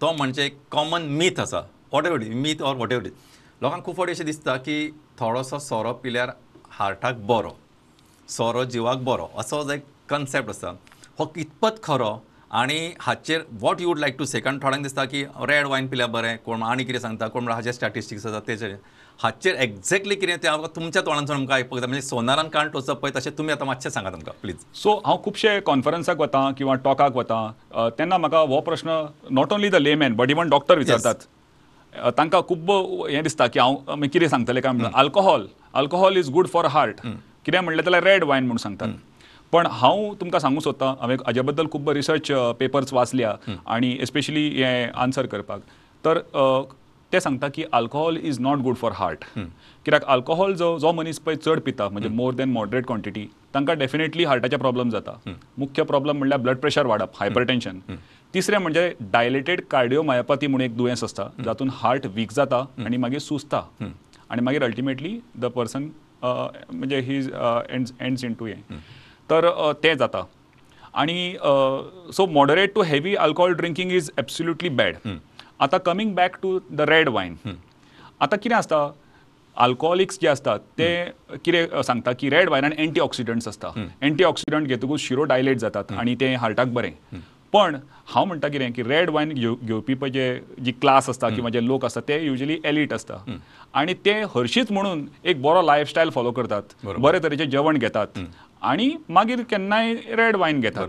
तो म्हणजे एक कॉमन मीथ आसा, what ever it myth or what ever it. लोकांक खूब फावटी अशें दिसता की थोडोसो सोरो पिल्यार हार्टाक बरो, सोरो जिवाक बरो, असो जो एक कन्सेप्ट आसा. हो कितपत खरो आनी हाचेर what you would like to say? कारण थोड्यांक दिसता की रेड वायन पिल्यार बरें, कोण आनी कितें सांगता, कोण हाचे स्टॅटिस्टिक्स आसा तेचेर. हाचेर एक्झॅक्टली कितें तें हांव तुमच्या तोंडांतसून आमकां आयकूंक जाय. म्हणजे सोनारान कान टोचप पळय तशें तुमी आतां मातशें सांगात आमकां प्लीज. सो हांव खुबशे कॉन्फरन्साक वतां किंवा टॉकाक वतां, तेन्ना म्हाका हो प्रश्न not only the layman but even doctor विचारतात. तांकां खूब हें दिसता की हांव कितें सांगतलें काय म्हणून. Alcohol is good for heart कितें म्हणलें जाल्यार रेड वायन म्हणून सांगतात. पण हांव तुमकां सांगूंक सोदतां, हांवें हाजे बद्दल खूब रिसर्च पेपर्स वाचल्या आनी एस्पेशली हें आन्सर करपाक. तर ते सांगता की alcohol is not good for heart. कित्याक अल्कोहॉल जो मनीस पळय चड पिता म्हणजे मोर दॅन मॉडरेट क्वॉन्टिटी, तांकां डेफिनेटली हार्टाचे प्रॉब्लेम जाता. मुख्य प्रॉब्लेम म्हणल्यार ब्लड प्रेशर वाडप, हायपरटेन्शन. तिसरें म्हणजे डायलेटेड कार्डिओमायोपॅथी म्हणून एक दुयेंस आसता, जातून हार्ट वीक जाता आनी मागीर सुजता आनी मागीर अल्टिमेटली द पर्सन म्हणजे ही एंड्स इन टू हें. तर तें जाता. आनी so moderate to heavy alcohol drinking is absolutely bad. आतां coming back to the red wine. आतां कितें आसता, अल्कोहॉलिक्स जे असतात ते कितें सांगता की रेड वायनान एंटी ऑक्सिडंट्स आसता. एंटी ऑक्सिडंट घेतकूच शिरो डायलेट जातात आनी तें हार्टाक बरें. पण हांव म्हणटा कितें की रेड वायन घेवपी पळय जी क्लास आसता किंवा जे लोक आसता ते युजली एलीट आसता आनी ते हरशींच म्हणून एक बरो लायफस्टायल फॉलो करतात, बरे तरेचें जेवण घेतात आनी मागीर केन्नाय रेड वायन घेतात.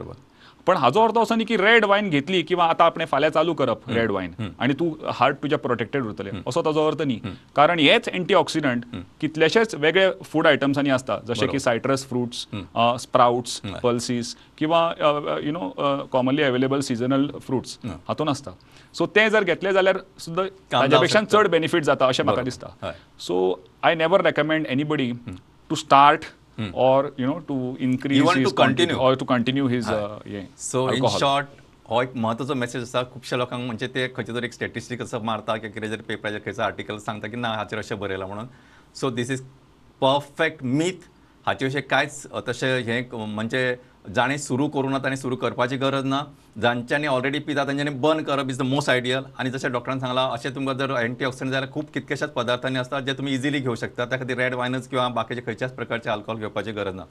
पण हाजो अर्थ असो न्ही की रेड वायन घेतली किंवा आतां आपणें फाल्यां चालू करप रेड वायन आनी तूं हार्ट तुजें प्रोटेक्टेड उरतलें, असो ताजो अर्थ न्ही. कारण हेच एंटी ऑक्सिडंट कितलेशेच वेगळे फूड आयटम्सांनी आसता, जशे की सायट्रस फ्रुट्स, स्प्राउट्स, पल्सीस किंवा कॉमनली अवेलेबल सिजनल फ्रुट्स हातून आसता. सो ते जर घेतले जाल्यार सुद्दां ताज्या पेक्षा चड बेनिफीट जाता अशें म्हाका दिसता. So I never recommend anybody to start or to increase even his to continue or to continue his so alcohol. In short हो एक महत्वाचो मेसेज आसा खुबशा लोकांक. म्हणजे ते खंयचे तरी एक स्टॅटिस्टिक असो मारता किंवा कितें तरी पेपराचेर खंयचो आर्टिकल सांगता की ना हाचेर अशें बरयलां म्हणून. So this is perfect myth. हाचे विशय कांयच तशें हें म्हणजे जाणीं सुरू करूं ना तांणी सुरू करपाची गरज ना. जांच्यांनी ऑलरेडी पिता तांच्यांनी बंद करप इज द मोस्ट आयडियल. आनी जशें डॉक्टरान सांगलां अशें तुमकां जर एंटी ऑक्सिडंट जाल्यार खूब कितकेशाच पदार्थांनी आसतात जे तुमी इजिली घेवं शकता. त्या खातीर रेड वायनच किंवा बाकीचे खंयच्याच प्रकारचे अल्कोहॉल घेवपाची गरज ना.